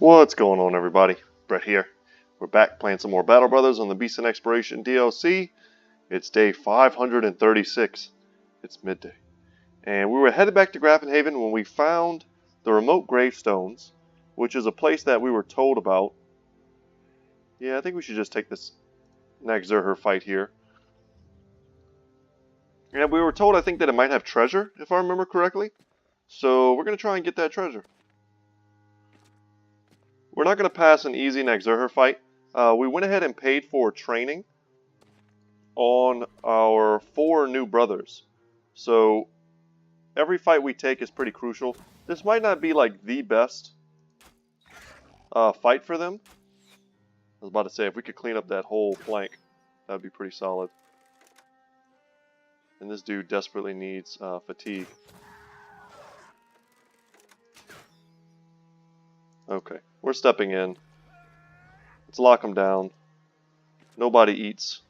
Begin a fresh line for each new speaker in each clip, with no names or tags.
What's going on, everybody? Brett here. We're back playing some more Battle Brothers on the Beast and Exploration DLC. It's day 536. It's midday. And we were headed back to Grafenhaven when we found the remote gravestones, which is a place that we were told about. Yeah, I think we should just take this Nagzurher fight here. And we were told, I think, that it might have treasure, if I remember correctly. So we're going to try and get that treasure. We're not going to pass an easy Nagzurher fight. We went ahead and paid for training on our 4 new brothers. So every fight we take is pretty crucial. This might not be like the best fight for them. I was about to say, if we could clean up that whole flank, that would be pretty solid. And this dude desperately needs fatigue. Okay, we're stepping in. Let's lock him down. Nobody eats.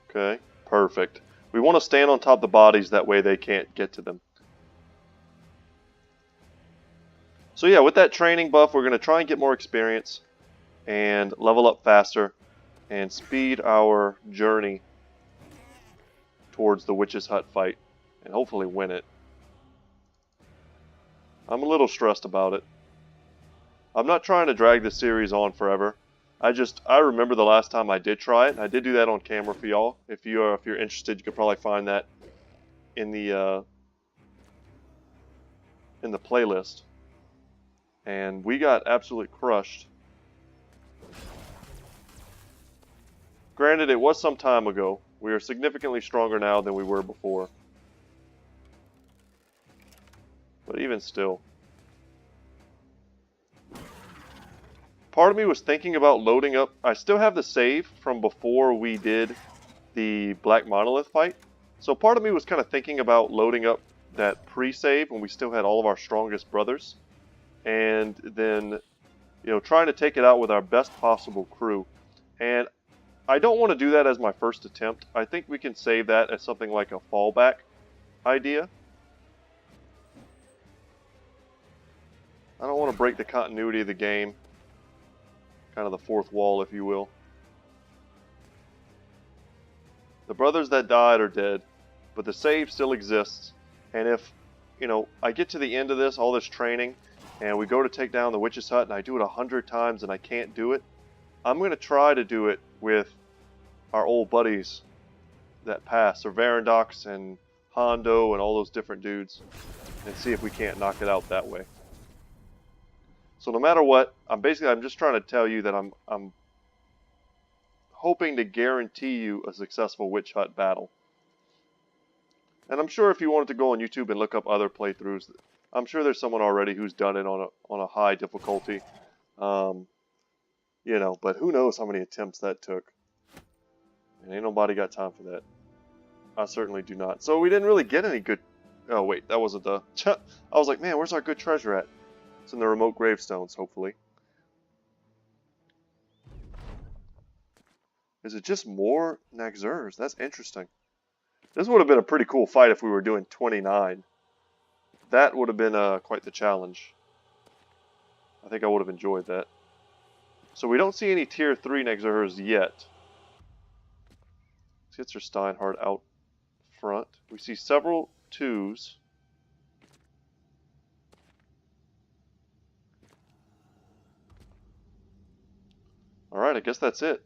Okay, perfect. We want to stand on top of the bodies, that way they can't get to them. So yeah, with that training buff, we're going to try and get more experience and level up faster and speed our journey towards the Witch's Hut fight and hopefully win it. I'm a little stressed about it. I'm not trying to drag this series on forever. I remember the last time I did try it. I did do that on camera for y'all. If you're interested, you could probably find that in the playlist. And we got absolutely crushed. Granted, it was some time ago. We are significantly stronger now than we were before. But even still. Part of me was thinking about loading up. I still have the save from before we did the Black Monolith fight. So part of me was kind of thinking about loading up that pre-save when we still had all of our strongest brothers. And then, trying to take it out with our best possible crew. And I don't want to do that as my first attempt. I think we can save that as something like a fallback idea. I don't want to break the continuity of the game. Kind of the fourth wall, if you will. The brothers that died are dead, but the save still exists. And if, I get to the end of this, all this training, and we go to take down the Witch's Hut, and I do it 100 times and I can't do it, I'm going to try to do it with our old buddies that passed, or Varandox and Hondo and all those different dudes, and see if we can't knock it out that way. So no matter what, I'm just trying to tell you that I'm hoping to guarantee you a successful Witch Hut battle. And I'm sure if you wanted to go on YouTube and look up other playthroughs, I'm sure there's someone already who's done it on a high difficulty. But who knows how many attempts that took. And ain't nobody got time for that. I certainly do not. So we didn't really get any good... Oh wait, that wasn't the... I was like, man, where's our good treasure at? It's in the remote gravestones, hopefully. Is it just more Nagzurhers? That's interesting. This would have been a pretty cool fight if we were doing 29. That would have been quite the challenge. I think I would have enjoyed that. So we don't see any tier 3 Nagzurhers yet. Let's get our Steinhardt out front. We see several 2s. Alright, I guess that's it.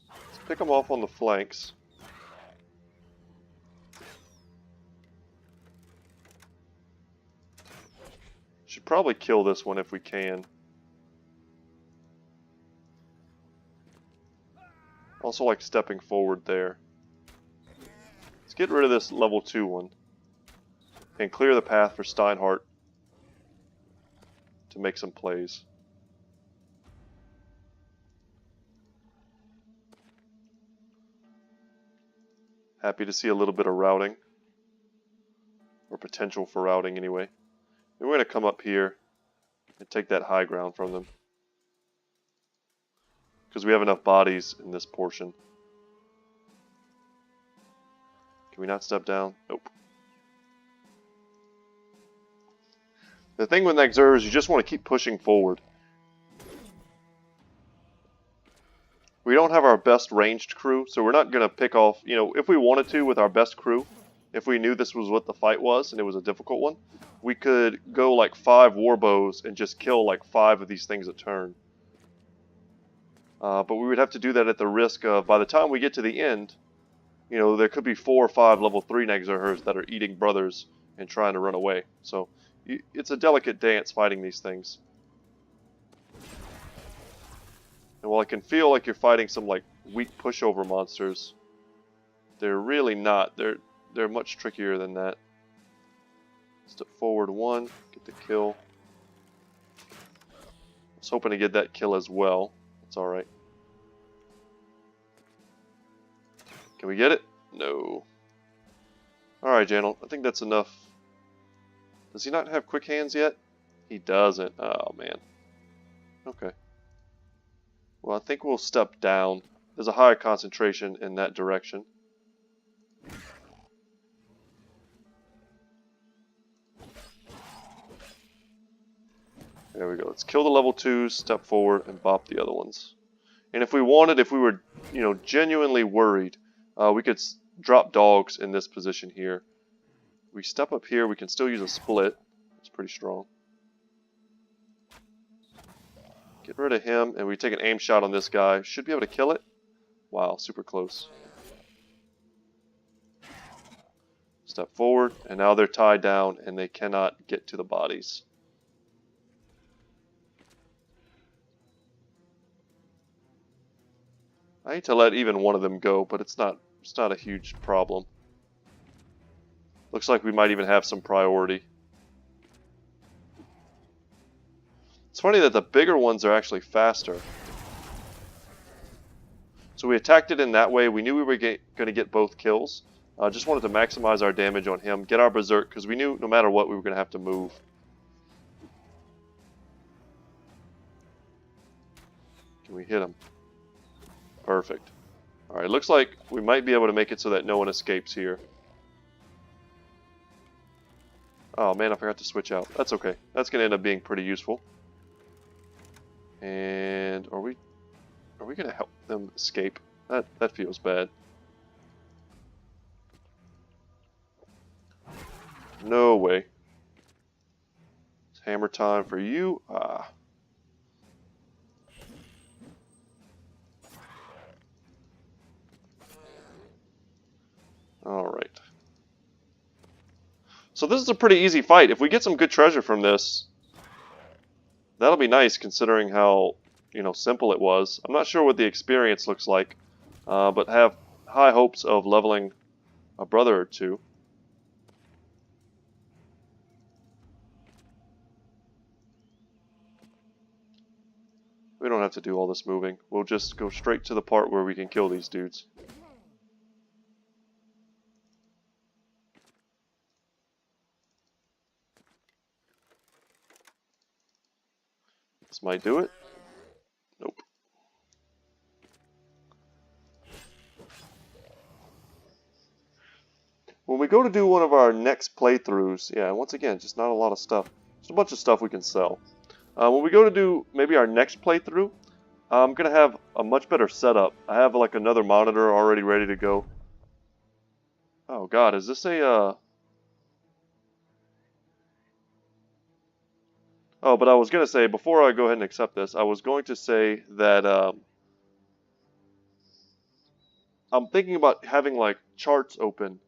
Let's pick them off on the flanks. Should probably kill this one if we can. Also like stepping forward there. Let's get rid of this level 2 one. And clear the path for Steinhardt to make some plays. Happy to see a little bit of routing. Or potential for routing anyway. And we're going to come up here and take that high ground from them. because we have enough bodies in this portion. Can we not step down? Nope. The thing with Nexur is you just want to keep pushing forward. We don't have our best ranged crew, so we're not going to pick off, you know, if we wanted to with our best crew, if we knew this was what the fight was and it was a difficult one, we could go like 5 warbows and just kill like 5 of these things a turn. But we would have to do that at the risk of, by the time we get to the end, you know, there could be 4 or 5 level 3 Nexurhers that are eating brothers and trying to run away. So it's a delicate dance fighting these things. And while I can feel like you're fighting some like weak pushover monsters, they're really not. They're much trickier than that. Step forward 1, get the kill. I was hoping to get that kill as well. It's alright. Can we get it? No. Alright, Janel. I think that's enough. Does he not have quick hands yet? He doesn't. Oh, man. Okay. Well, I think we'll step down. There's a higher concentration in that direction. There we go. Let's kill the level 2s, step forward, and bop the other ones. And if we wanted, if we were, you know, genuinely worried, we could drop dogs in this position here. We step up here, we can still use a split. It's pretty strong. Get rid of him, and we take an aim shot on this guy. Should be able to kill it. Wow, super close. Step forward, and now they're tied down, and they cannot get to the bodies. I hate to let even one of them go, but it's not a huge problem. Looks like we might even have some priority. It's funny that the bigger ones are actually faster. So we attacked it in that way. We knew we were going to get both kills. Just wanted to maximize our damage on him, get our berserk, because we knew no matter what we were going to have to move. Can we hit him? Perfect. Alright, looks like we might be able to make it so that no one escapes here. Oh man, I forgot to switch out. That's okay. That's going to end up being pretty useful. And are we going to help them escape? That feels bad. No way. It's hammer time for you. Ah. Alright. So this is a pretty easy fight. If we get some good treasure from this, that'll be nice considering how, you know, simple it was. I'm not sure what the experience looks like, but have high hopes of leveling a brother or two. We don't have to do all this moving. We'll just go straight to the part where we can kill these dudes. This might do it. Nope. When we go to do one of our next playthroughs, yeah, once again, just not a lot of stuff. Just a bunch of stuff we can sell. When we go to do maybe our next playthrough, I'm going to have a much better setup. I have like another monitor already ready to go. Oh god, is this a... Oh, but I was going to say, before I go ahead and accept this, I was going to say that I'm thinking about having like charts open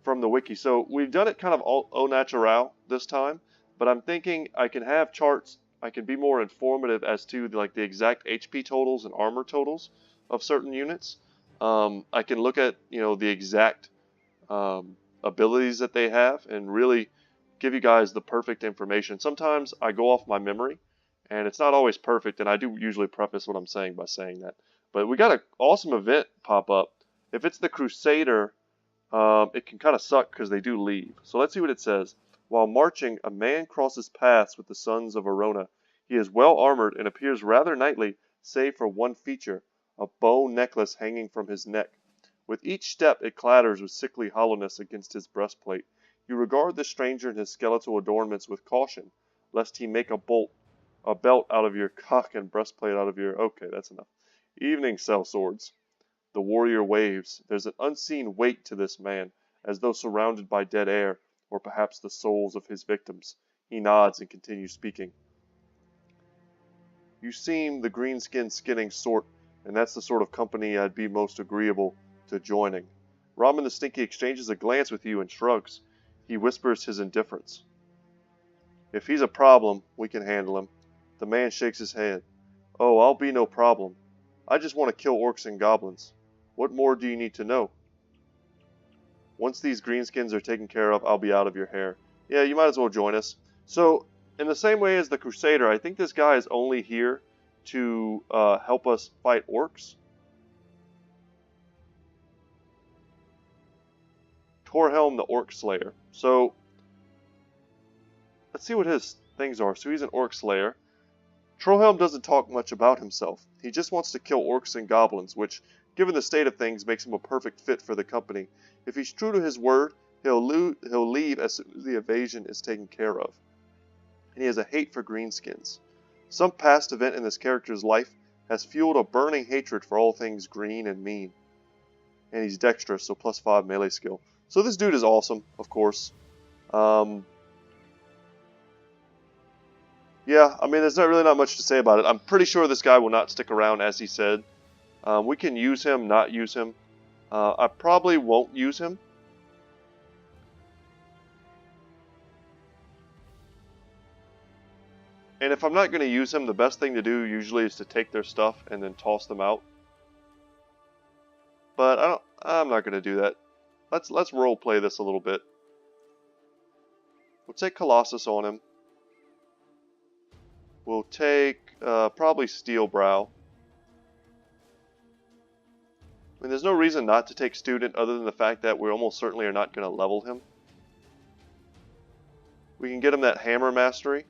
from the wiki. So we've done it kind of au naturel this time, but I'm thinking I can have charts. I can be more informative as to like the exact HP totals and armor totals of certain units. I can look at, you know, the exact abilities that they have and really give you guys the perfect information. Sometimes I go off my memory, and it's not always perfect, and I do usually preface what I'm saying by saying that. But we got an awesome event pop up. If it's the Crusader, it can kind of suck because they do leave. So let's see what it says. While marching, a man crosses paths with the sons of Arona. He is well armored and appears rather knightly, save for one feature, a bone necklace hanging from his neck. With each step it clatters with sickly hollowness against his breastplate. You regard the stranger and his skeletal adornments with caution, lest he make a belt out of your cock and breastplate out of your... Okay, that's enough. Evening sellswords. The warrior waves. There's an unseen weight to this man, as though surrounded by dead air, or perhaps the souls of his victims. He nods and continues speaking. You seem the green-skinned skinning sort, and that's the sort of company I'd be most agreeable to joining. Ramen the Stinky exchanges a glance with you and shrugs. He whispers his indifference. If he's a problem, we can handle him. The man shakes his head. Oh, I'll be no problem. I just want to kill orcs and goblins. What more do you need to know? Once these greenskins are taken care of, I'll be out of your hair. Yeah, you might as well join us. So, in the same way as the Crusader, I think this guy is only here to help us fight orcs. Torhelm the Orc Slayer. So, let's see what his things are. So he's an Orc Slayer. Torhelm doesn't talk much about himself. He just wants to kill orcs and goblins, which, given the state of things, makes him a perfect fit for the company. If he's true to his word, he'll leave as soon as the invasion is taken care of. And he has a hate for greenskins. Some past event in this character's life has fueled a burning hatred for all things green and mean. And he's dexterous, so +5 melee skill. So this dude is awesome, of course. Yeah, I mean, there's not much to say about it. I'm pretty sure this guy will not stick around, as he said. We can use him, not use him. I probably won't use him. And if I'm not going to use him, the best thing to do usually is to take their stuff and then toss them out. But I'm not going to do that. Let's role play this a little bit. We'll take Colossus on him. We'll take probably Steelbrow. I mean, there's no reason not to take Student other than the fact that we almost certainly are not going to level him. We can get him that Hammer Mastery.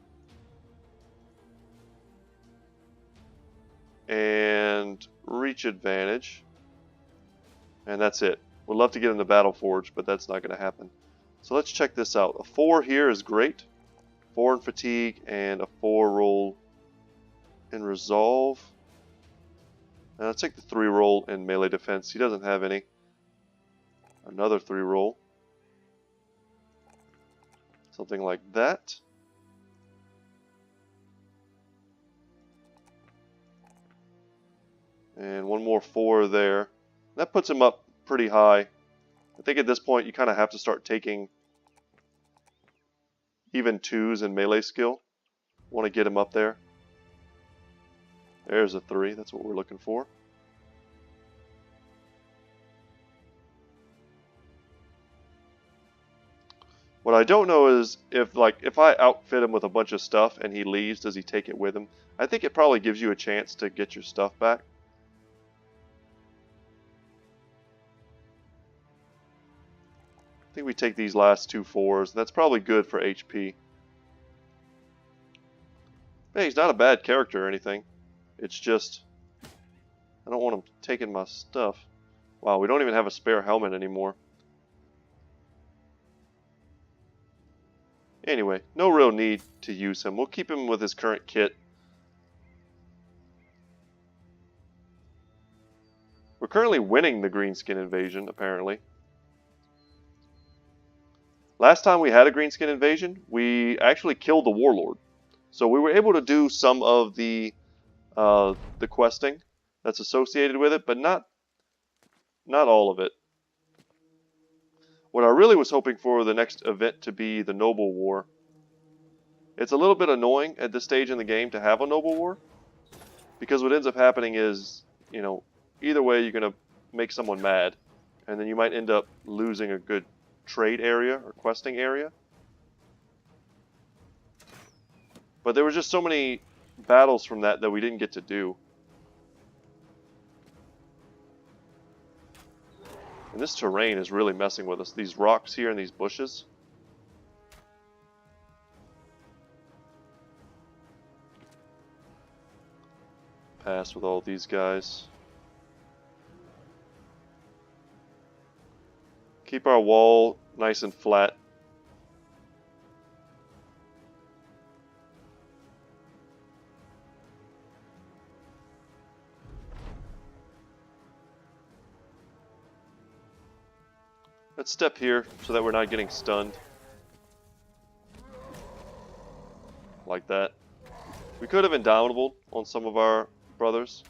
And Reach Advantage. And that's it. We'd love to get him the Battle Forge, but that's not going to happen. So let's check this out. A 4 here is great. 4 in Fatigue and a 4 roll in Resolve. And let's take the 3 roll in Melee Defense. He doesn't have any. Another 3 roll. Something like that. And one more 4 there. That puts him up pretty high. I think at this point you kind of have to start taking even 2s in melee skill. Want to get him up there. There's a 3. That's what we're looking for. What I don't know is if I outfit him with a bunch of stuff and he leaves, does he take it with him? I think it probably gives you a chance to get your stuff back. I think we take these last 2 4s. That's probably good for HP. Hey, he's not a bad character or anything. It's just I don't want him taking my stuff. Wow, we don't even have a spare helmet anymore. Anyway, no real need to use him. We'll keep him with his current kit. We're currently winning the Greenskin invasion, apparently. Last time we had a Greenskin invasion, we actually killed the Warlord. So we were able to do some of the questing that's associated with it, but not all of it. What I really was hoping for the next event to be the Noble War. It's a little bit annoying at this stage in the game to have a Noble War, because what ends up happening is, you know, either way you're going to make someone mad, and then you might end up losing a good trade area or questing area. But there were just so many battles from that we didn't get to do. And this terrain is really messing with us. These rocks here and these bushes. Pass with all these guys. Keep our wall nice and flat. Let's step here so that we're not getting stunned. Like that. We could have Indomitable on some of our brothers.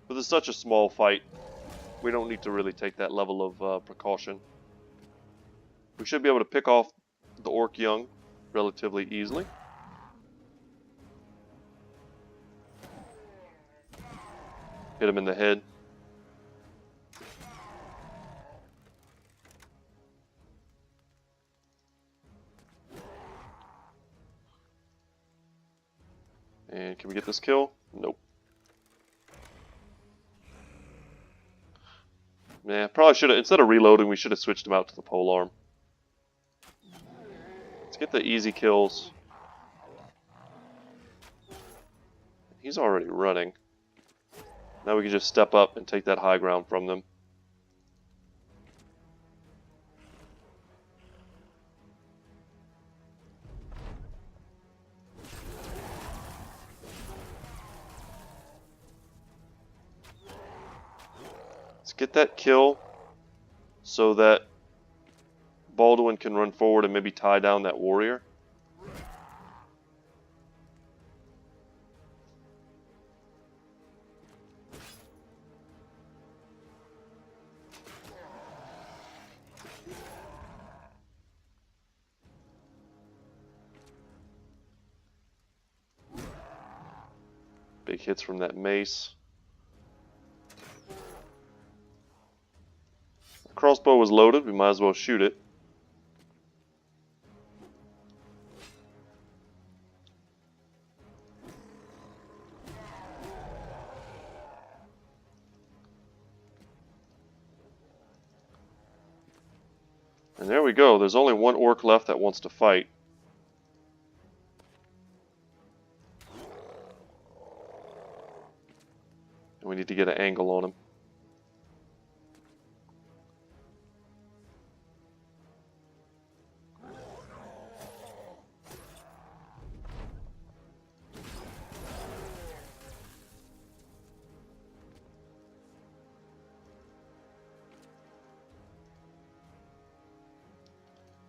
But it's such a small fight. We don't need to really take that level of precaution. We should be able to pick off the Orc Young relatively easily. Hit him in the head. And can we get this kill? Nope. Yeah, probably should have, instead of reloading, we should have switched him out to the polearm. Let's get the easy kills. He's already running. Now we can just step up and take that high ground from them. Let's get that kill so that Baldwin can run forward and maybe tie down that warrior. Big hits from that mace. The crossbow was loaded, we might as well shoot it. And there we go, there's only one orc left that wants to fight. And we need to get an angle on him.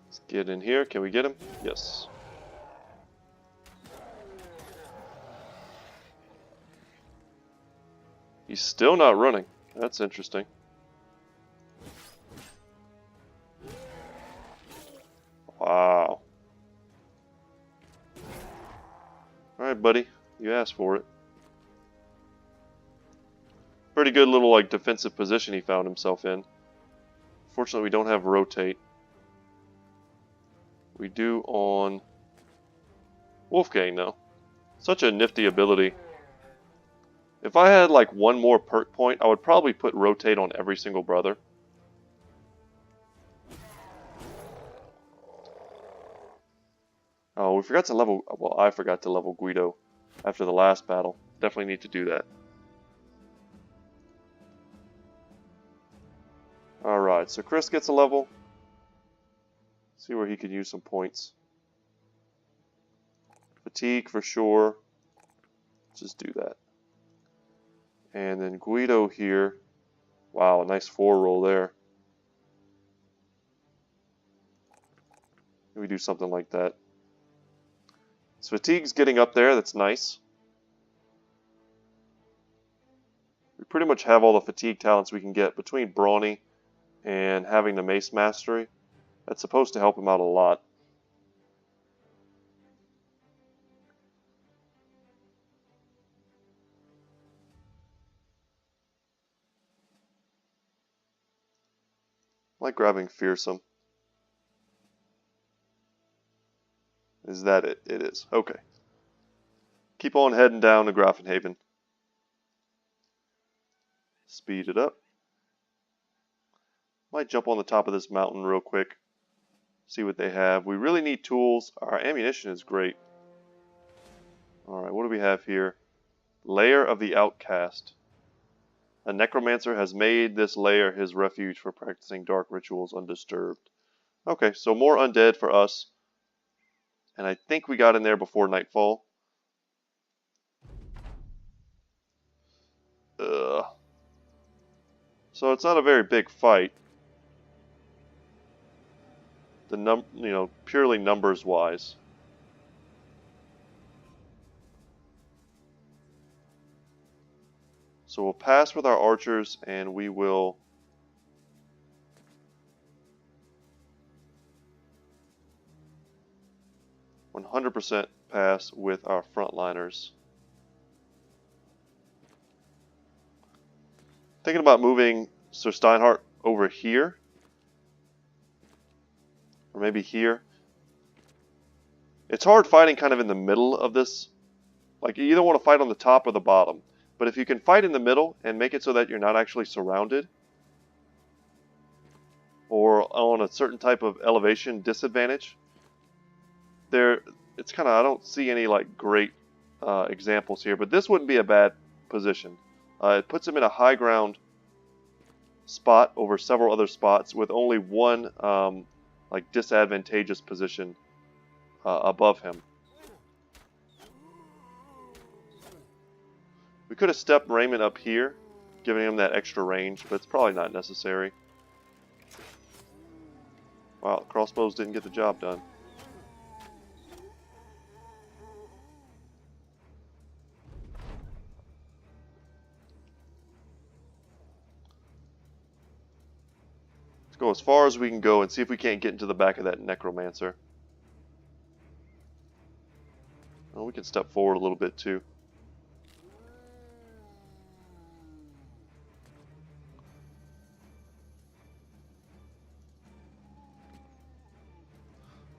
Let's get in here. Can we get him? Yes. He's still not running. That's interesting. Wow. Alright, buddy. You asked for it. Pretty good little like defensive position he found himself in. Fortunately, we don't have rotate. We do on Wolfgang, though. Such a nifty ability. If I had like one more perk point, I would probably put rotate on every single brother. Oh, we forgot to level, well, I forgot to level Guido after the last battle. Definitely need to do that. Alright, so Chris gets a level. See where he can use some points. Fatigue for sure. Let's just do that. And then Guido here. Wow, a nice 4 roll there. Maybe do something like that. So Fatigue's getting up there, that's nice. We pretty much have all the fatigue talents we can get between Brawny and having the Mace Mastery. That's supposed to help him out a lot. I like grabbing Fearsome. Is that it? It is. Okay. Keep on heading down to Grafenhaven. Speed it up. Might jump on the top of this mountain real quick. See what they have. We really need tools. Our ammunition is great. Alright, what do we have here? Lair of the Outcast. A necromancer has made this lair his refuge for practicing dark rituals undisturbed. Okay, so more undead for us. And I think we got in there before nightfall. Ugh. So it's not a very big fight. Purely numbers wise. So we'll pass with our archers and we will 100% pass with our frontliners. Thinking about moving Sir Steinhardt over here. Or maybe here. It's hard fighting kind of in the middle of this. Like, you either want to fight on the top or the bottom. But if you can fight in the middle and make it so that you're not actually surrounded, or on a certain type of elevation disadvantage, it's kind of, I don't see any like great examples here, but this wouldn't be a bad position. It puts him in a high ground spot over several other spots with only one like disadvantageous position above him. We could have stepped Raymond up here, giving him that extra range, but it's probably not necessary. Wow, crossbows didn't get the job done. Let's go as far as we can go and see if we can't get into the back of that necromancer. Oh, we can step forward a little bit too.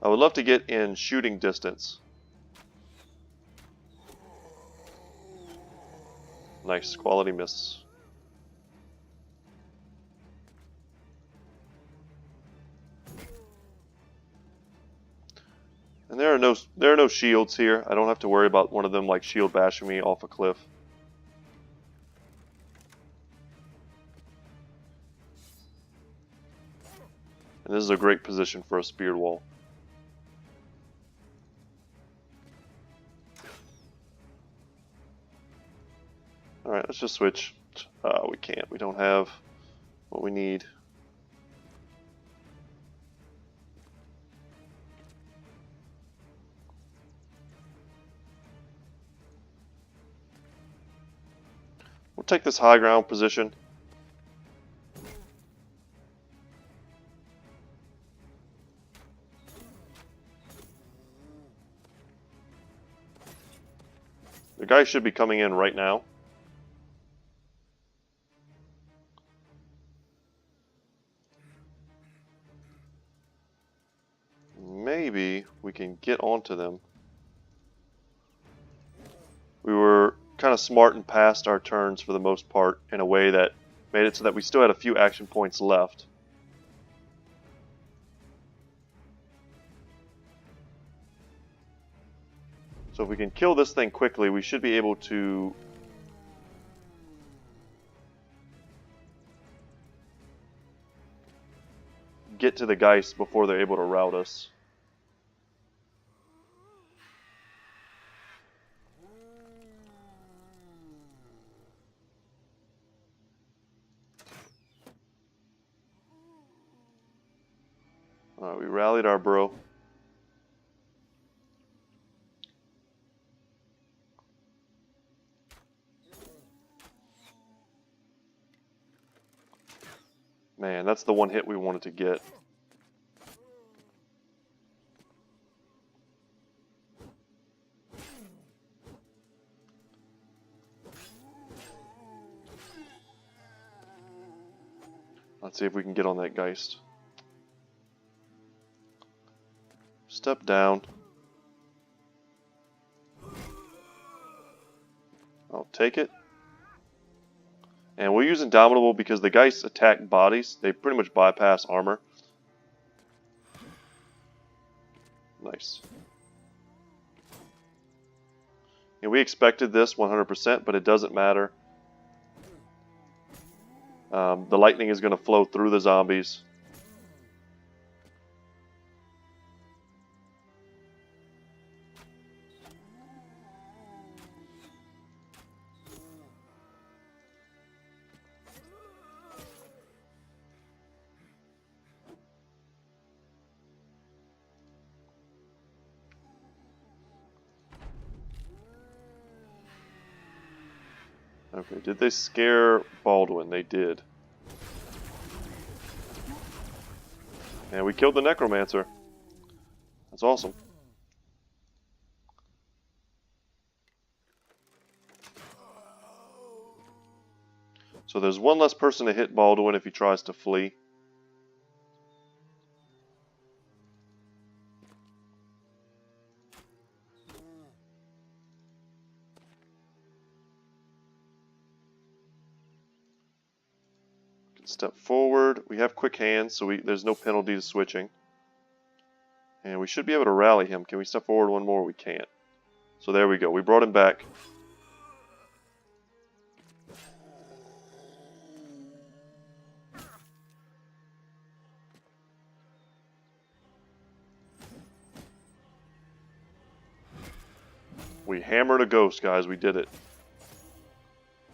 I would love to get in shooting distance. Nice, quality miss. And there are no shields here. I don't have to worry about one of them like shield bashing me off a cliff. And this is a great position for a speared wall. Alright, let's just switch. We can't. We don't have what we need. We'll take this high ground position. The guy should be coming in right now. Maybe we can get onto them. We were kind of smart and passed our turns for the most part in a way that made it so that we still had a few action points left. So if we can kill this thing quickly, we should be able to get to the Geist before they're able to rout us. Alright, we rallied our bro. Man, that's the one hit we wanted to get. Let's see if we can get on that Geist. Step down. I'll take it. And we'll use Indomitable because the Geists attack bodies. They pretty much bypass armor. Nice. And we expected this 100%, but it doesn't matter. The lightning is going to flow through the zombies. Okay, did they scare Baldwin? They did. And we killed the Necromancer. That's awesome. So there's one less person to hit Baldwin if he tries to flee. Step forward. We have quick hands, so there's no penalty to switching. And we should be able to rally him. Can we step forward one more? We can't. So there we go. We brought him back. We hammered a ghost, guys. We did it.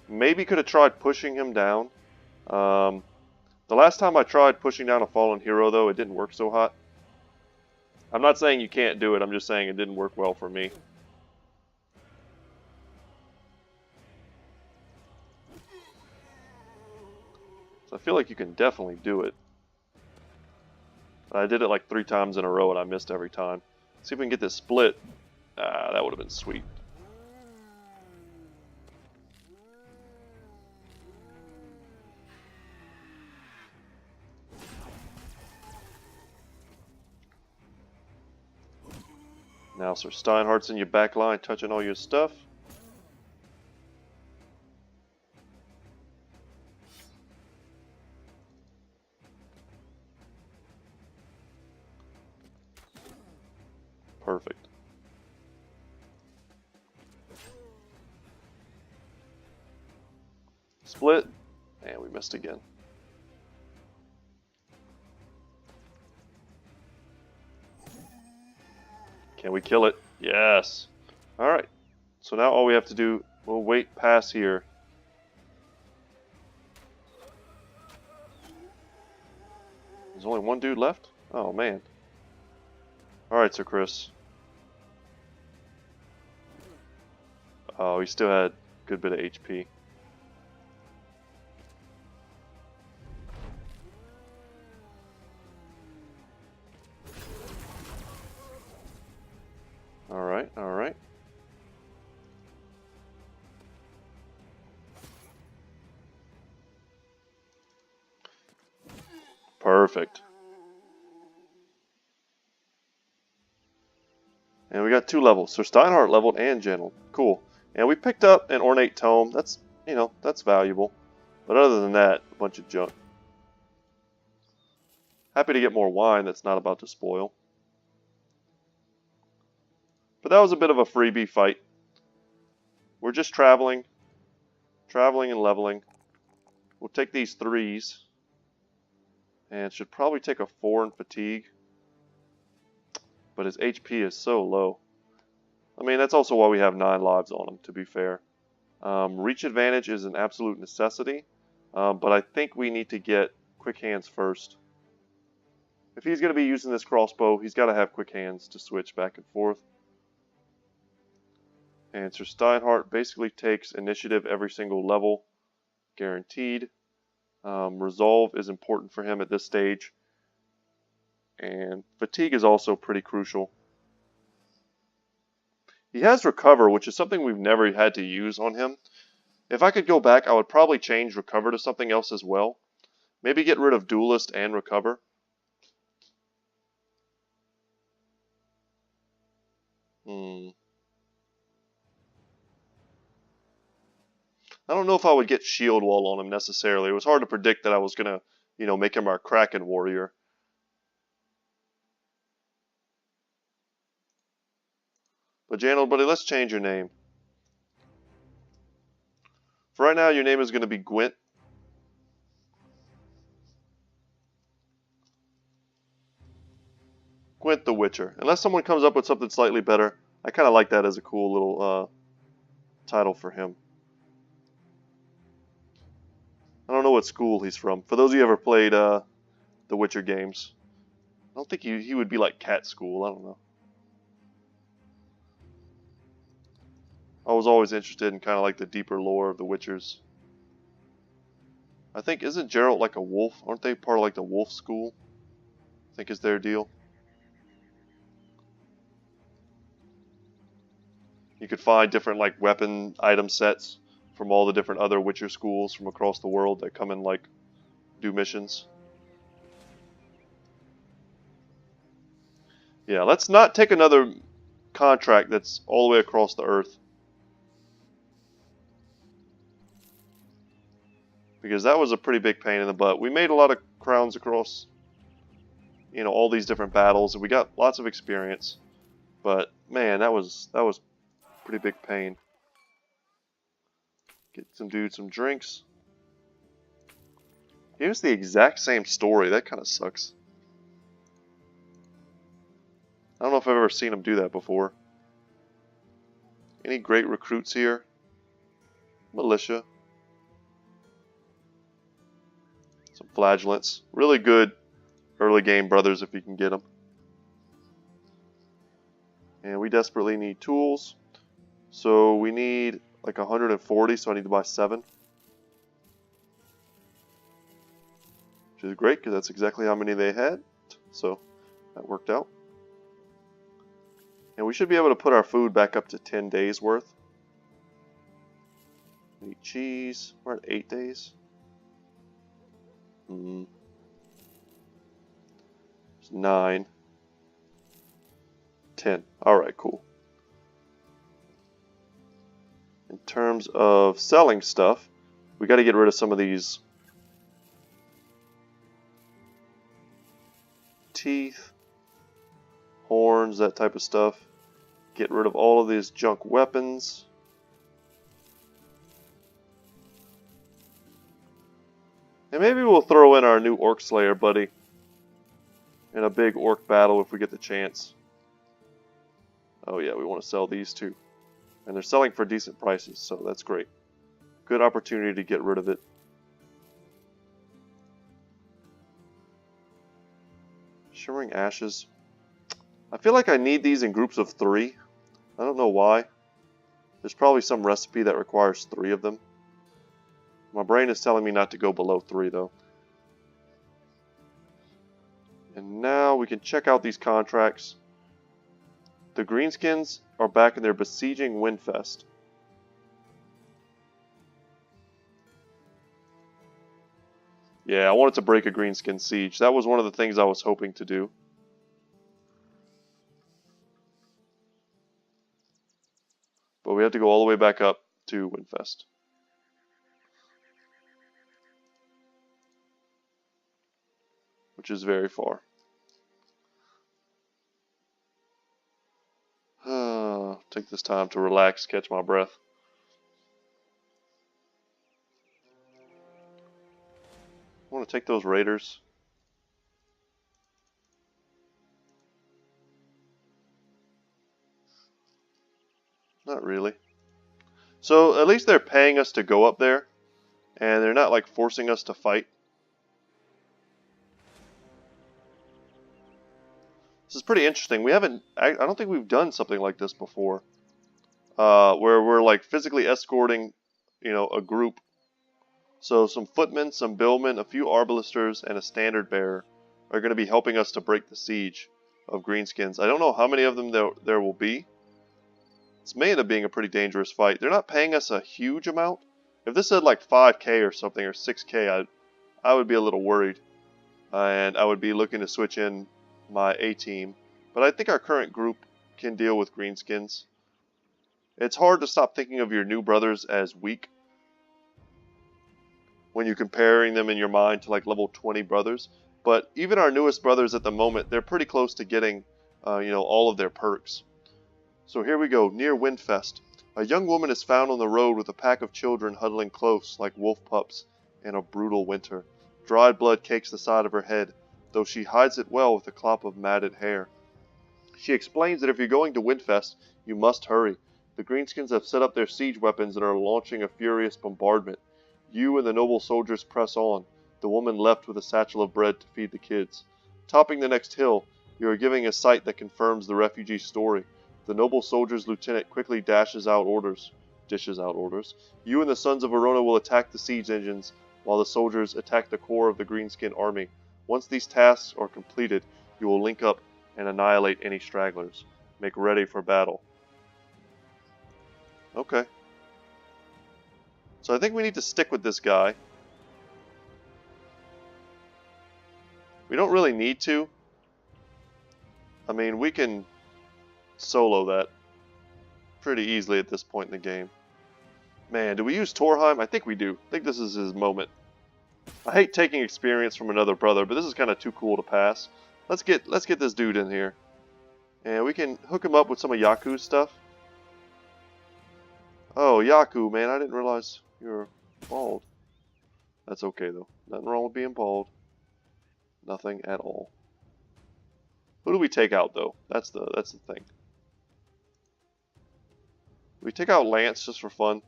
Maybe could have tried pushing him down. The last time I tried pushing down a fallen hero, though, it didn't work so hot. I'm not saying you can't do it. I'm just saying it didn't work well for me. So I feel like you can definitely do it. I did it like 3 times in a row and I missed every time. See if we can get this split. Ah, that would have been sweet. Now Sir Steinhardt's in your back line touching all your stuff. Perfect. Split, and we missed again. Can we kill it? Yes. Alright. So now all we have to do, we'll wait past here. There's only one dude left? Oh, man. Alright, Sir Chris. Oh, he still had a good bit of HP. Alright, alright. Perfect. And we got 2 levels. So Steinhardt leveled and Gentle. Cool. And we picked up an Ornate Tome. That's, you know, that's valuable. But other than that, a bunch of junk. Happy to get more wine that's not about to spoil. But that was a bit of a freebie fight. We're just traveling. Traveling and leveling. We'll take these 3s. And should probably take a 4 in fatigue. But his HP is so low. I mean, that's also why we have 9 lives on him, to be fair. Reach advantage is an absolute necessity. But I think we need to get quick hands first. If he's going to be using this crossbow, he's got to have quick hands to switch back and forth. And Sir Steinhardt basically takes initiative every single level, guaranteed. Resolve is important for him at this stage. And fatigue is also pretty crucial. He has recover, which is something we've never had to use on him. If I could go back, I would probably change recover to something else as well. Maybe get rid of duelist and recover. I don't know if I would get shield wall on him necessarily. It was hard to predict that I was going to, you know, make him our Kraken warrior. But Janel, buddy, let's change your name. For right now, your name is going to be Gwent. Gwent the Witcher. Unless someone comes up with something slightly better, I kind of like that as a cool little title for him. I don't know what school he's from. For those of you who ever played the Witcher games, I don't think he would be like Cat School. I don't know. I was always interested in kind of like the deeper lore of the Witchers. I think, isn't Geralt like a wolf? Aren't they part of like the wolf school? I think is their deal. You could find different like weapon item sets from all the different other Witcher schools from across the world that come and like do missions. Yeah, let's not take another contract that's all the way across the earth. Because that was a pretty big pain in the butt. We made a lot of crowns across, you know, all these different battles, and we got lots of experience. But man, that was pretty big pain. Get some dudes some drinks. Here's the exact same story. That kind of sucks. I don't know if I've ever seen him do that before. Any great recruits here? Militia. Some flagellants. Really good early game brothers if you can get them. And we desperately need tools. So we need like 140, so I need to buy 7. Which is great because that's exactly how many they had. So that worked out. And we should be able to put our food back up to 10 days worth. We need cheese. We're at 8 days. It's 9. 10. Alright, cool. In terms of selling stuff, we got to get rid of some of these teeth, horns, that type of stuff. Get rid of all of these junk weapons. And maybe we'll throw in our new Orc Slayer buddy in a big orc battle if we get the chance. Oh yeah, we want to sell these too. And they're selling for decent prices, so that's great. Good opportunity to get rid of it. Shimmering Ashes. I feel like I need these in groups of 3. I don't know why. There's probably some recipe that requires 3 of them. My brain is telling me not to go below 3 though. And now we can check out these contracts. The Greenskins are back in their besieging Windfest. Yeah, I wanted to break a Greenskin siege. That was one of the things I was hoping to do. But we have to go all the way back up to Windfest. Which is very far. Take this time to relax, catch my breath. I want to take those raiders. Not really. So at least they're paying us to go up there, and they're not like forcing us to fight. This is pretty interesting. We haven't, I don't think we've done something like this before. Where we're like physically escorting, you know, a group. So some footmen, some billmen, a few arbalesters, and a standard bearer are going to be helping us to break the siege of Greenskins. I don't know how many of them there will be. This may end up being a pretty dangerous fight. They're not paying us a huge amount. If this said like 5k or something, or 6k, I would be a little worried. And I would be looking to switch in my A-team. But I think our current group can deal with Greenskins. It's hard to stop thinking of your new brothers as weak when you're comparing them in your mind to like level 20 brothers. But even our newest brothers at the moment, they're pretty close to getting, you know, all of their perks. So here we go, near Windfest. A young woman is found on the road with a pack of children huddling close like wolf pups in a brutal winter. Dried blood cakes the side of her head, though she hides it well with a clop of matted hair. She explains that if you're going to Windfest, you must hurry. The Greenskins have set up their siege weapons and are launching a furious bombardment. You and the noble soldiers press on, the woman left with a satchel of bread to feed the kids. Topping the next hill, you are giving a sight that confirms the refugee story. The noble soldier's lieutenant quickly dishes out orders. You and the sons of Verona will attack the siege engines, while the soldiers attack the core of the Greenskin army. Once these tasks are completed, you will link up and annihilate any stragglers. Make ready for battle. Okay. So I think we need to stick with this guy. We don't really need to. I mean, we can solo that pretty easily at this point in the game. Man, do we use Torheim? I think we do. I think this is his moment. I hate taking experience from another brother, but this is kind of too cool to pass. Let's get this dude in here. And we can hook him up with some of Yaku's stuff. Oh, Yaku, man, I didn't realize you were bald. That's okay, though. Nothing wrong with being bald. Nothing at all. Who do we take out, though? That's the thing. We take out Lance just for fun.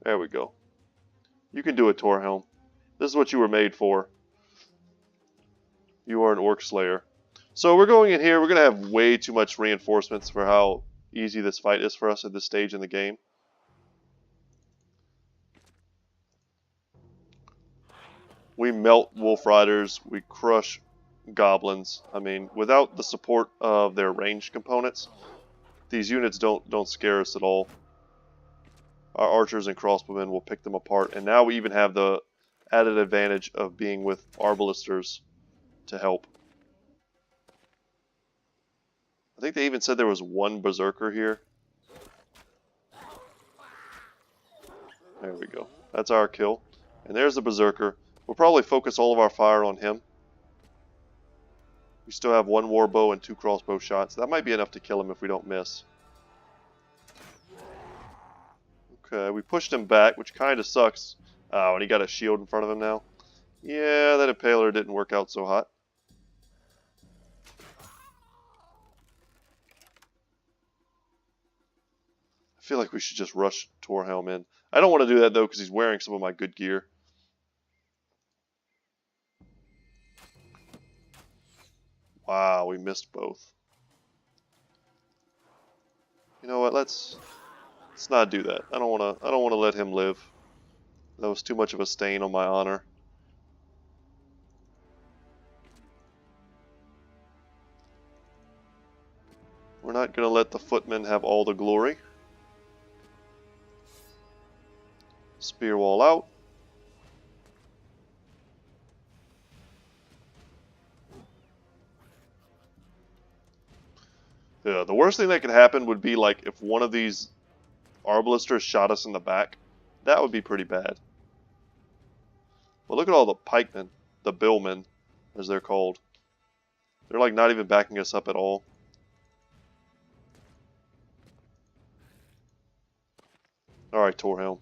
There we go. You can do it, Torhelm. This is what you were made for. You are an Orc Slayer. So we're going in here. We're going to have way too much reinforcements for how easy this fight is for us at this stage in the game. We melt Wolf Riders. We crush Goblins. I mean, without the support of their ranged components, these units don't scare us at all. Our archers and crossbowmen will pick them apart. And now we even have the added advantage of being with Arbalisters to help. I think they even said there was one Berserker here. There we go. That's our kill. And there's the Berserker. We'll probably focus all of our fire on him. We still have one warbow and 2 crossbow shots. That might be enough to kill him if we don't miss. Okay, we pushed him back, which kind of sucks. Oh, and he got a shield in front of him now. Yeah, that Impaler didn't work out so hot. I feel like we should just rush Torhelm in. I don't want to do that, though, because he's wearing some of my good gear. Wow, we missed both. You know what? Let's not do that. I don't want to let him live. That was too much of a stain on my honor. We're not going to let the footmen have all the glory. Spear wall out. Yeah, the worst thing that could happen would be like if one of these Arbalisters shot us in the back. That would be pretty bad. But look at all the pikemen, the billmen, as they're called. They're like not even backing us up at all. Alright, Torhelm.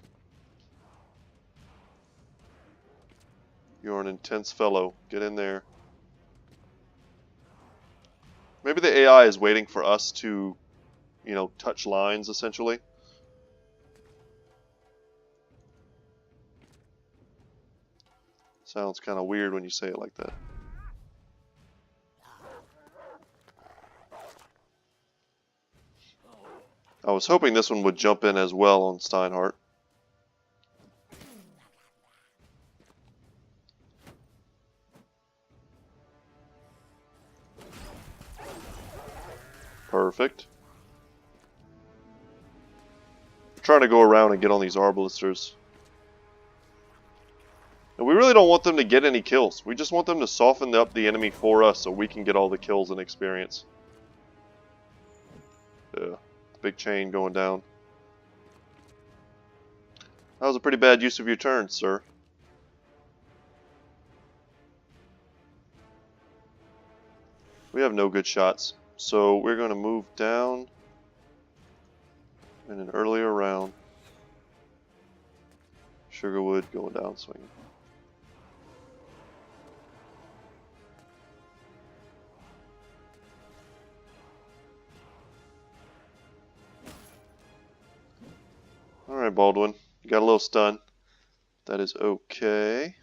You're an intense fellow. Get in there. Maybe the AI is waiting for us to, you know, touch lines, essentially. Sounds kind of weird when you say it like that. I was hoping this one would jump in as well on Steinhardt. Perfect. I'm trying to go around and get on these Arbalisters. And we really don't want them to get any kills. We just want them to soften up the enemy for us so we can get all the kills and experience. Yeah, big chain going down. That was a pretty bad use of your turn, sir. We have no good shots. So we're going to move down in an earlier round. Sugarwood going down swinging. Alright, Baldwin. You got a little stun. That is okay.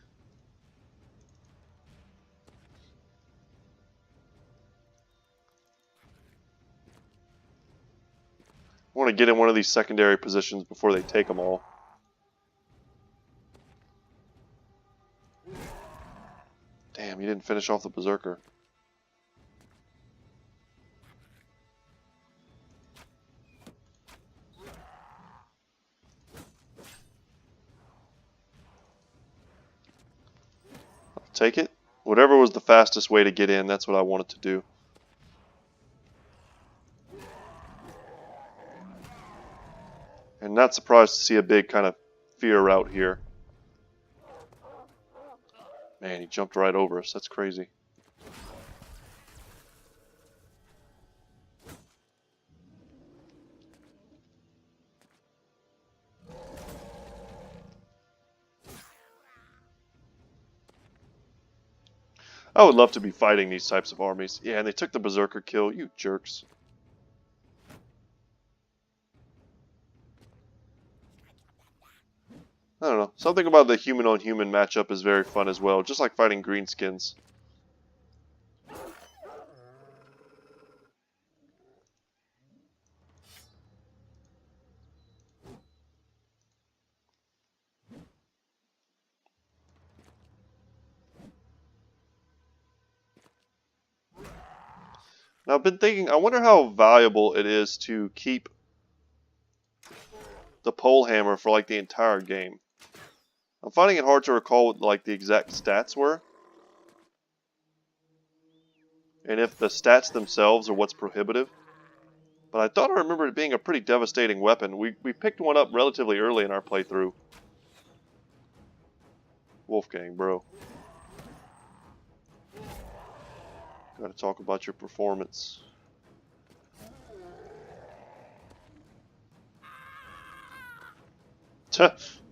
I want to get in one of these secondary positions before they take them all. Damn, you didn't finish off the Berserker. I'll take it. Whatever was the fastest way to get in, that's what I wanted to do. And not surprised to see a big kind of fear route here. Man, he jumped right over us. That's crazy. I would love to be fighting these types of armies. Yeah, and they took the Berserker kill. You jerks. I don't know. Something about the human-on-human matchup is very fun as well, just like fighting greenskins. Now, I've been thinking, I wonder how valuable it is to keep the pole hammer for like the entire game. I'm finding it hard to recall what like the exact stats were. And if the stats themselves are what's prohibitive. But I thought I remembered it being a pretty devastating weapon. We picked one up relatively early in our playthrough. Wolfgang, bro. Gotta talk about your performance.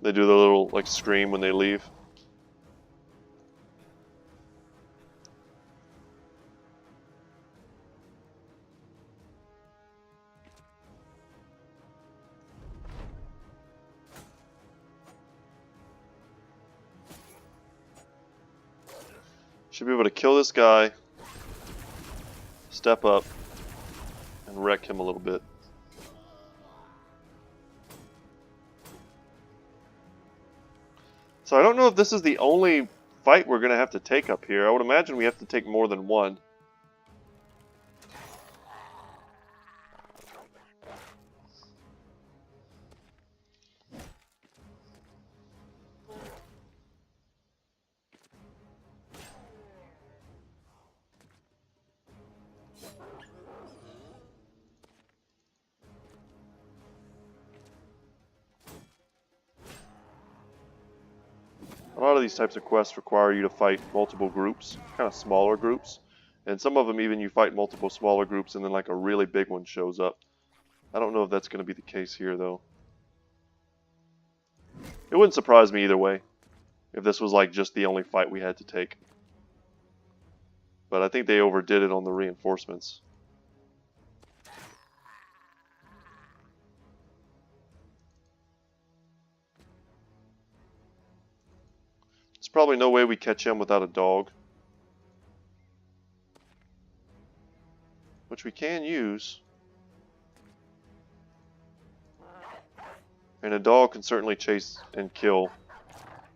They do the little like scream when they leave. Should be able to kill this guy, step up, and wreck him a little bit. So I don't know if this is the only fight we're going to have to take up here. I would imagine we have to take more than one. A lot of these types of quests require you to fight multiple groups, kind of smaller groups. And some of them even you fight multiple smaller groups and then like a really big one shows up. I don't know if that's going to be the case here though. It wouldn't surprise me either way if this was like just the only fight we had to take. But I think they overdid it on the reinforcements. There's probably no way we catch him without a dog. Which we can use. And a dog can certainly chase and kill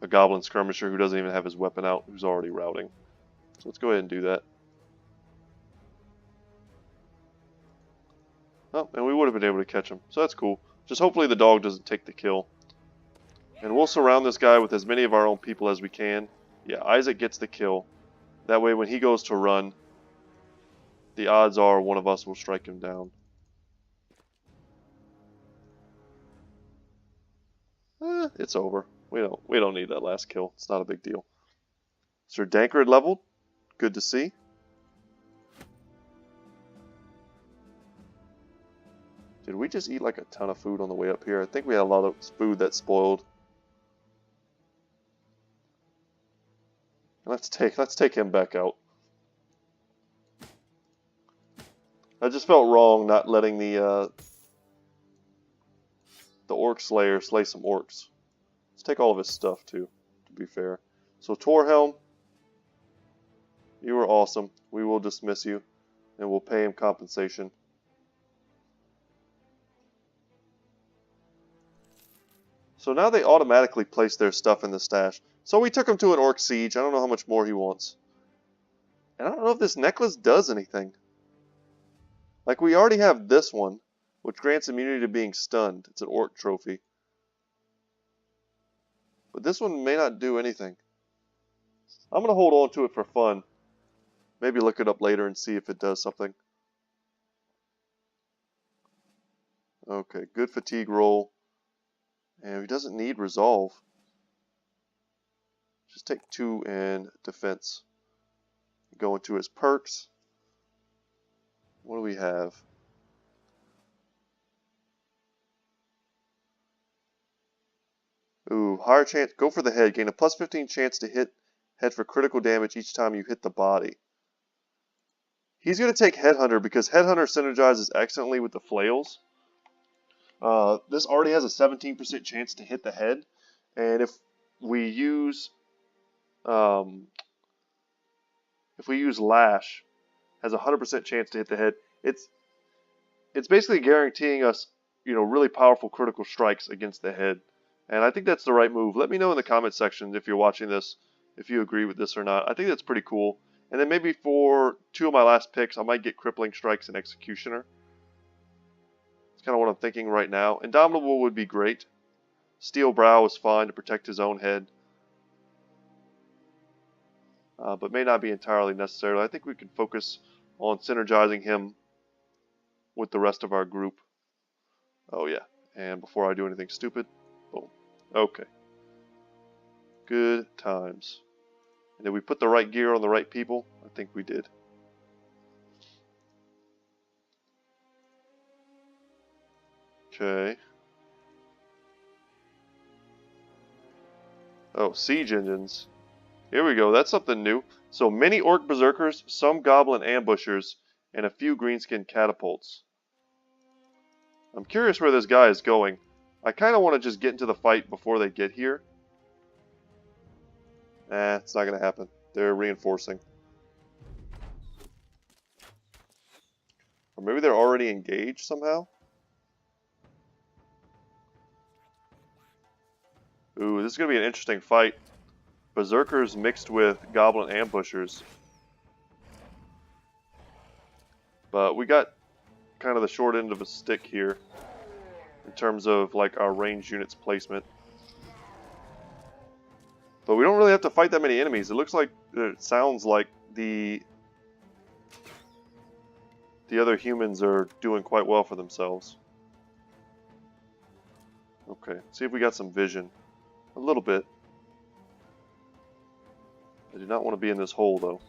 a goblin skirmisher who doesn't even have his weapon out, who's already routing. So let's go ahead and do that. Oh, and we would have been able to catch him, so that's cool. Just hopefully the dog doesn't take the kill. And we'll surround this guy with as many of our own people as we can. Yeah, Isaac gets the kill. That way when he goes to run, the odds are one of us will strike him down. It's over. We don't need that last kill. It's not a big deal. Sir Dankard leveled. Good to see. Did we just eat like a ton of food on the way up here? I think we had a lot of food that spoiled. Let's take him back out. I just felt wrong not letting the the Orc Slayer slay some orcs. Let's take all of his stuff too, to be fair. So Torhelm, you are awesome. We will dismiss you, and we'll pay him compensation. So now they automatically place their stuff in the stash. So we took him to an Orc Siege. I don't know how much more he wants. And I don't know if this necklace does anything. Like, we already have this one, which grants immunity to being stunned. It's an Orc trophy. But this one may not do anything. I'm going to hold on to it for fun. Maybe look it up later and see if it does something. Okay, good fatigue roll. And he doesn't need resolve. Just take 2 in defense. Go into his perks. What do we have? Ooh, higher chance. Go for the head. Gain a plus 15 chance to hit head for critical damage each time you hit the body. He's going to take Headhunter because Headhunter synergizes excellently with the flails. This already has a 17% chance to hit the head, and if we use Lash, has a 100% chance to hit the head. It's basically guaranteeing us, really powerful critical strikes against the head, and I think that's the right move. Let me know in the comment section if you're watching this, if you agree with this or not. I think that's pretty cool. And then maybe for 2 of my last picks, I might get Crippling Strikes and Executioner. That's kind of what I'm thinking right now. Indomitable would be great. Steel Brow is fine to protect his own head. But may not be entirely necessary. I think we can focus on synergizing him with the rest of our group. Oh yeah, and before I do anything stupid, boom. Okay. Good times. And did we put the right gear on the right people? I think we did. Okay. Oh, siege engines. Here we go, that's something new. So many Orc Berserkers, some Goblin Ambushers, and a few Greenskin Catapults. I'm curious where this guy is going. I kind of want to just get into the fight before they get here. It's not going to happen. They're reinforcing. Or maybe they're already engaged somehow? Ooh, this is going to be an interesting fight. Berserkers mixed with Goblin Ambushers. But we got kind of the short end of a stick here in terms of like our range units placement. But we don't really have to fight that many enemies. It looks like, it sounds like the other humans are doing quite well for themselves. Okay, see if we got some vision. A little bit. I do not want to be in this hole, though.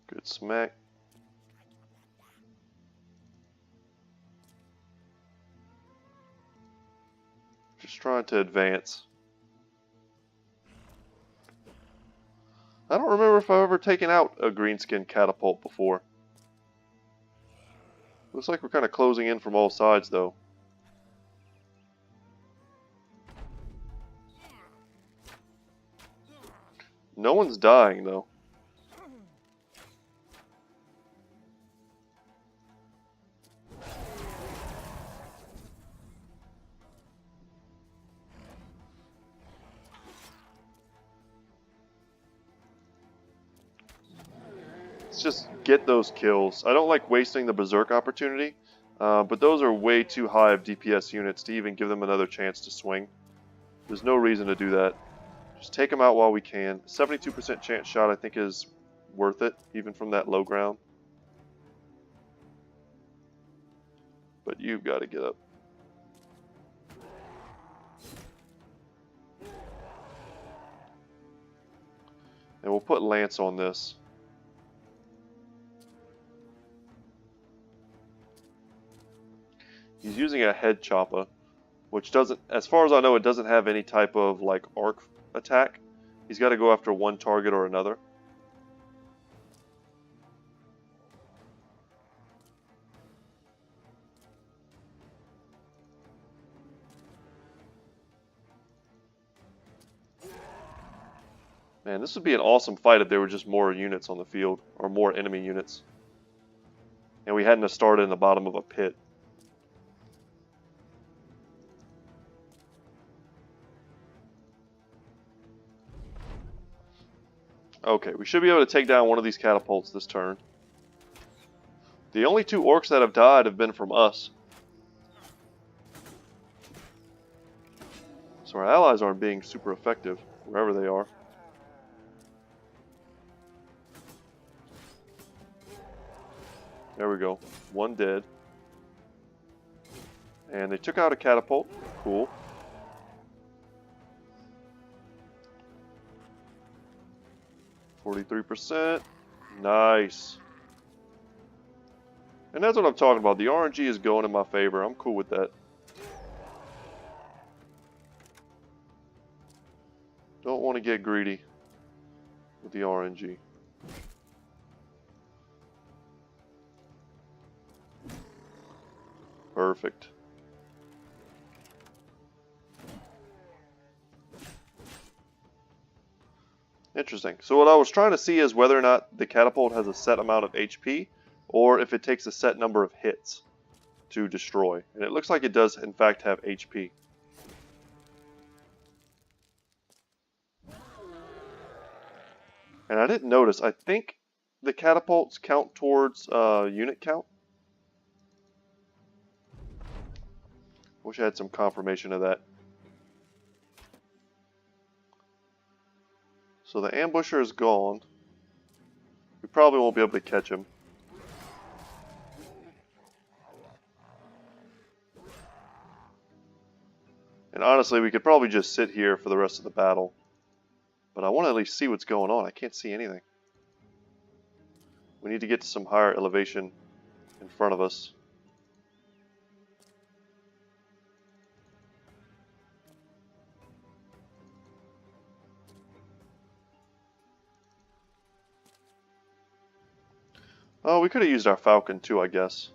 Good smack. Just trying to advance. I don't remember if I've ever taken out a Greenskin Catapult before. Looks like we're kind of closing in from all sides, though. No one's dying, though. Let's just get those kills. I don't like wasting the Berserk opportunity, but those are way too high of DPS units to even give them another chance to swing. There's no reason to do that. Just take them out while we can. 72% chance shot I think is worth it, even from that low ground. But you've got to get up. And we'll put Lance on this. He's He's using a head chopper, which doesn't, as far as I know, it doesn't have any type of like arc attack. He's got to go after one target or another. Man, this would be an awesome fight if there were just more units on the field, or more enemy units. And we hadn't started in the bottom of a pit. Okay, we should be able to take down one of these catapults this turn. The only 2 orcs that have died have been from us. So our allies aren't being super effective, wherever they are. There we go. 1 dead. And they took out a catapult. Cool. %. Nice. And that's what I'm talking about. The RNG is going in my favor. I'm cool with that. Don't want to get greedy with the RNG. Perfect. Interesting. So what I was trying to see is whether or not the catapult has a set amount of HP, or if it takes a set number of hits to destroy. And it looks like it does in fact have HP. And I didn't notice, I think the catapults count towards unit count. Wish I had some confirmation of that. So the ambusher is gone. We probably won't be able to catch him. And honestly, we could probably just sit here for the rest of the battle. But I want to at least see what's going on. I can't see anything. We need to get to some higher elevation in front of us. Oh, we could have used our falcon too, I guess.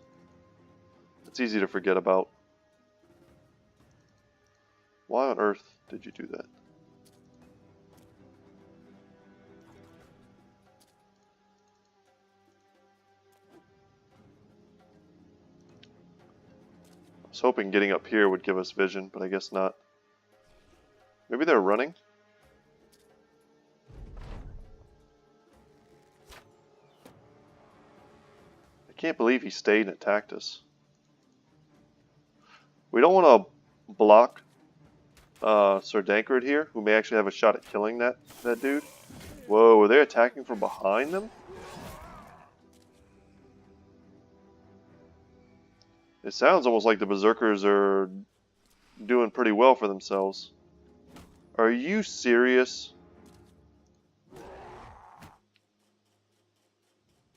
It's easy to forget about. Why on earth did you do that? I was hoping getting up here would give us vision, but I guess not. Maybe they're running? I can't believe he stayed and attacked us. We don't want to block Sir Dankred here, who may actually have a shot at killing that dude. Whoa, are they attacking from behind them? It sounds almost like the Berserkers are doing pretty well for themselves. Are you serious?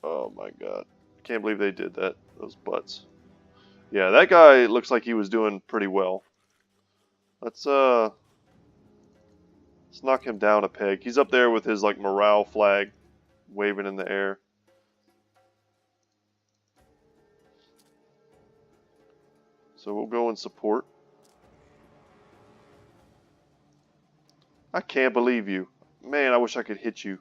Oh my god. Can't believe they did that. Those butts. Yeah, that guy looks like he was doing pretty well. Let's knock him down a peg. He's up there with his like morale flag waving in the air. So we'll go and support. I can't believe you. Man, I wish I could hit you.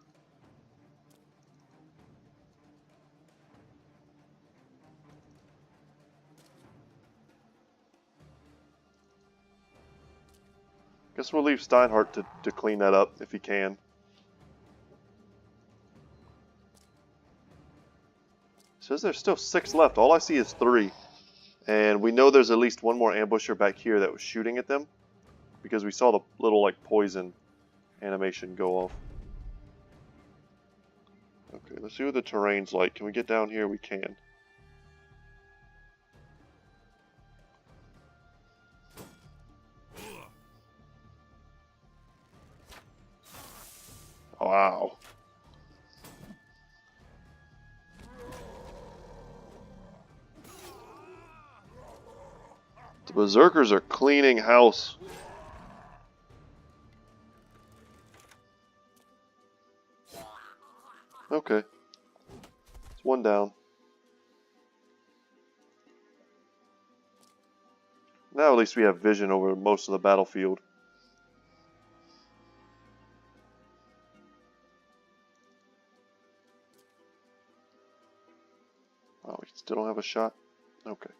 Guess we'll leave Steinhardt to clean that up if he can. Says there's still 6 left. All I see is 3. And we know there's at least one more ambusher back here that was shooting at them, because we saw the little like poison animation go off. Okay, let's see what the terrain's like. Can we get down here? We can. Wow. The Berserkers are cleaning house. Okay. It's one down. Now at least we have vision over most of the battlefield. Oh, we still don't have a shot? Okay.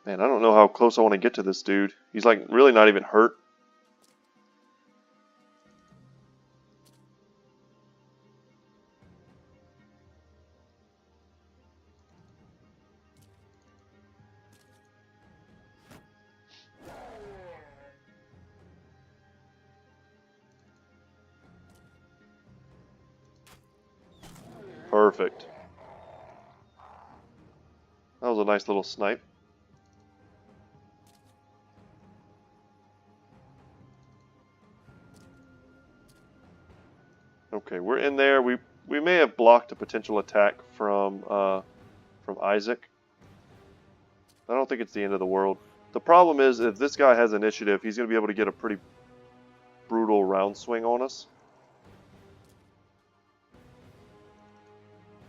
Man, I don't know how close I want to get to this dude. He's like really not even hurt. Perfect. That was a nice little snipe. Okay, we're in there. We may have blocked a potential attack from Isaac. I don't think it's the end of the world. The problem is, if this guy has initiative, he's going to be able to get a pretty brutal round swing on us.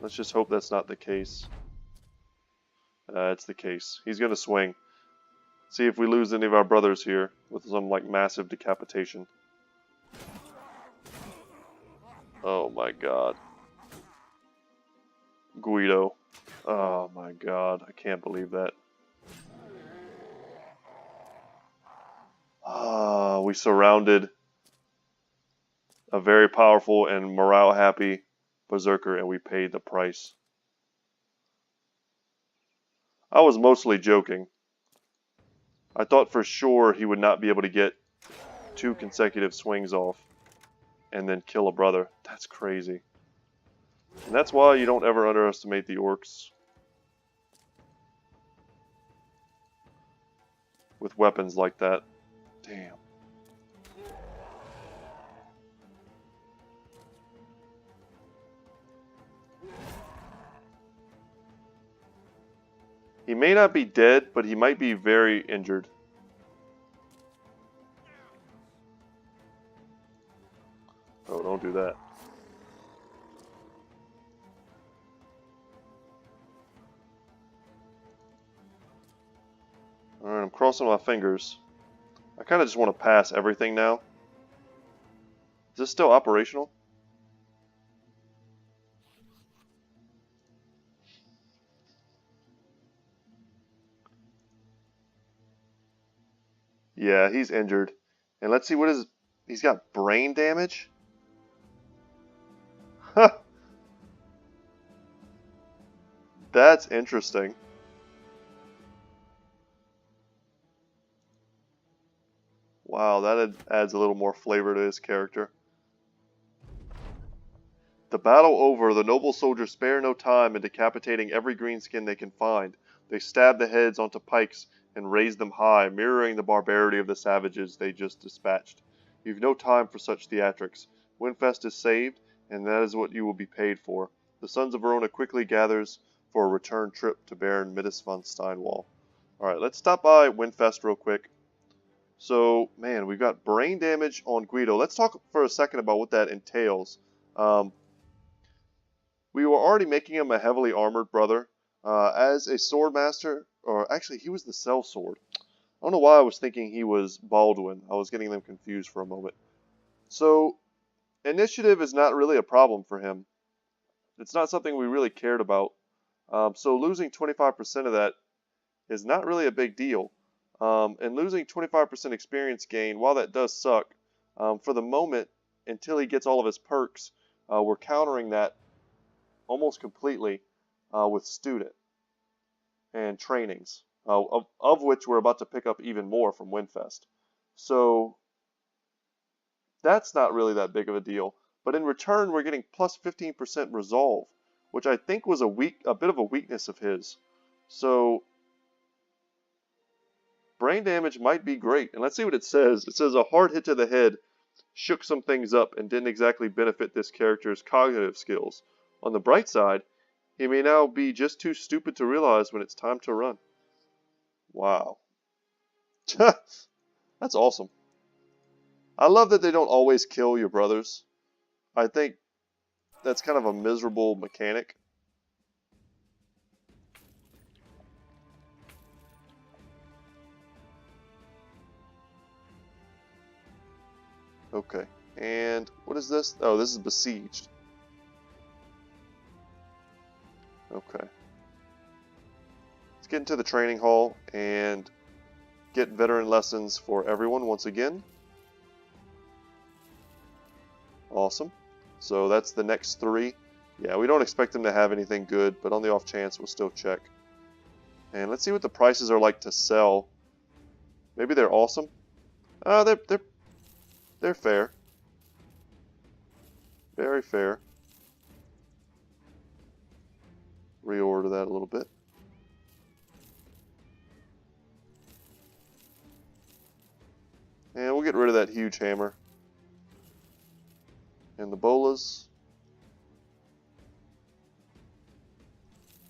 Let's just hope that's not the case. It's the case. He's going to swing. See if we lose any of our brothers here with some like massive decapitation. Oh my god. Guido. Oh my god. I can't believe that. We surrounded a very powerful and morale happy Berserker and we paid the price. I was mostly joking. I thought for sure he would not be able to get 2 consecutive swings off and then kill a brother. That's crazy. And that's why you don't ever underestimate the orcs with weapons like that. Damn. He may not be dead, but he might be very injured. Oh, don't do that. Alright, I'm crossing my fingers. I kind of just want to pass everything now. Is this still operational? Yeah, he's injured. And let's see what is... He's got brain damage? Huh. That's interesting. Wow, that adds a little more flavor to his character. The battle over, the noble soldiers spare no time in decapitating every greenskin they can find. They stab the heads onto pikes and raise them high, mirroring the barbarity of the savages they just dispatched. You've no time for such theatrics. Winfest is saved, and that is what you will be paid for. The Sons of Verona quickly gathers for a return trip to Baron Midas von Steinwall. Alright, let's stop by Winfest real quick. So, man, we've got brain damage on Guido. Let's talk for a second about what that entails. We were already making him a heavily armored brother. As a sword master, or actually he was the sellsword. I don't know why I was thinking he was Baldwin. I was getting them confused for a moment. So, initiative is not really a problem for him. It's not something we really cared about. So losing 25% of that is not really a big deal. And losing 25% experience gain, while that does suck, for the moment, until he gets all of his perks, we're countering that almost completely with student and trainings, of which we're about to pick up even more from Winfest. So that's not really that big of a deal. But in return, we're getting plus 15% resolve, which I think was a bit of a weakness of his. So brain damage might be great. And let's see what it says. It says a hard hit to the head shook some things up and didn't exactly benefit this character's cognitive skills. On the bright side, He may now be just too stupid to realize when it's time to run. Wow. That's awesome. I love that they don't always kill your brothers. I think that's kind of a miserable mechanic. Okay, and what is this? Oh, this is besieged. Okay. Let's get into the training hall and get veteran lessons for everyone once again. Awesome. So that's the next 3. Yeah, we don't expect them to have anything good, but on the off chance, we'll still check. And let's see what the prices are like to sell. Maybe they're awesome. They're fair. Very fair. Reorder that a little bit. And we'll get rid of that huge hammer. And the bolas.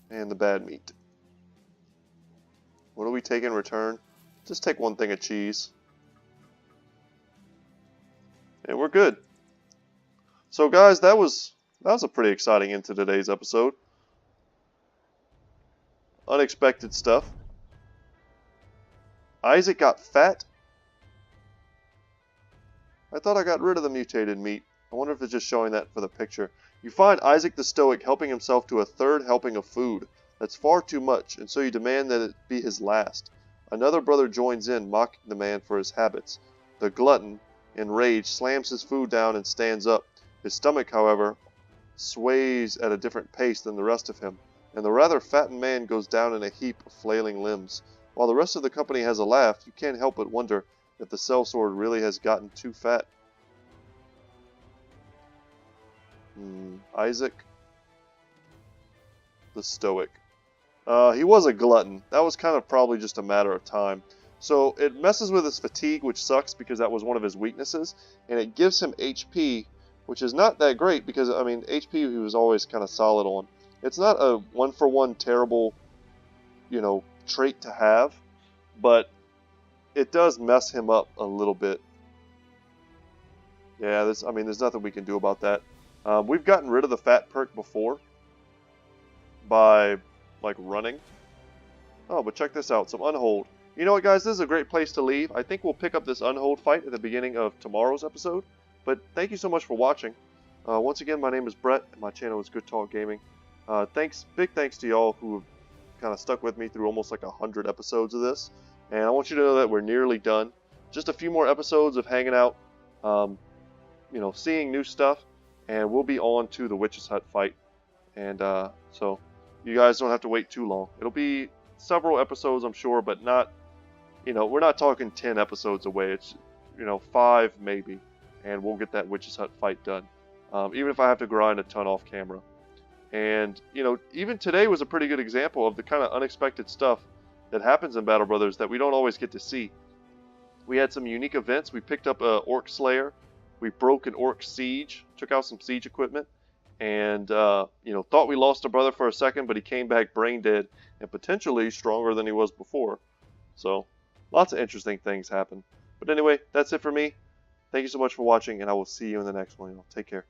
And the bad meat. What do we take in return? Just take 1 thing of cheese. And we're good. So guys, that was a pretty exciting end to today's episode. Unexpected stuff. Isaac got fat? I thought I got rid of the mutated meat. I wonder if it's just showing that for the picture. You find Isaac the Stoic helping himself to a 3rd helping of food. That's far too much, and so you demand that it be his last. Another brother joins in, mocking the man for his habits. The glutton, enraged, slams his food down and stands up. His stomach, however, sways at a different pace than the rest of him, and the rather fattened man goes down in a heap of flailing limbs. While the rest of the company has a laugh, you can't help but wonder if the sellsword really has gotten too fat. Isaac the Stoic. He was a glutton. That was kind of probably just a matter of time. So it messes with his fatigue, which sucks because that was one of his weaknesses, and it gives him HP, which is not that great because, I mean, HP he was always kind of solid on. It's not a one-for-one terrible, trait to have, but it does mess him up a little bit. Yeah, there's nothing we can do about that. We've gotten rid of the fat perk before by, running. Oh, but check this out, some Unhold. You know what, guys, this is a great place to leave. I think we'll pick up this Unhold fight at the beginning of tomorrow's episode. But thank you so much for watching. Once again, my name is Brett, and my channel is Good Talk Gaming. Big thanks to y'all who have kind of stuck with me through almost 100 episodes of this. And I want you to know that we're nearly done. Just a few more episodes of hanging out, seeing new stuff, and we'll be on to the Witch's Hut fight. And so you guys don't have to wait too long. It'll be several episodes, I'm sure, but not, we're not talking 10 episodes away. It's, 5 maybe, and we'll get that Witch's Hut fight done. Even if I have to grind a ton off camera. And, even today was a pretty good example of the kind of unexpected stuff that happens in Battle Brothers that we don't always get to see. We had some unique events. We picked up a Orc Slayer. We broke an Orc Siege, took out some siege equipment, and, thought we lost a brother for a second, but he came back brain dead and potentially stronger than he was before. So, lots of interesting things happen. But anyway, that's it for me. Thank you so much for watching, and I will see you in the next one. Take care.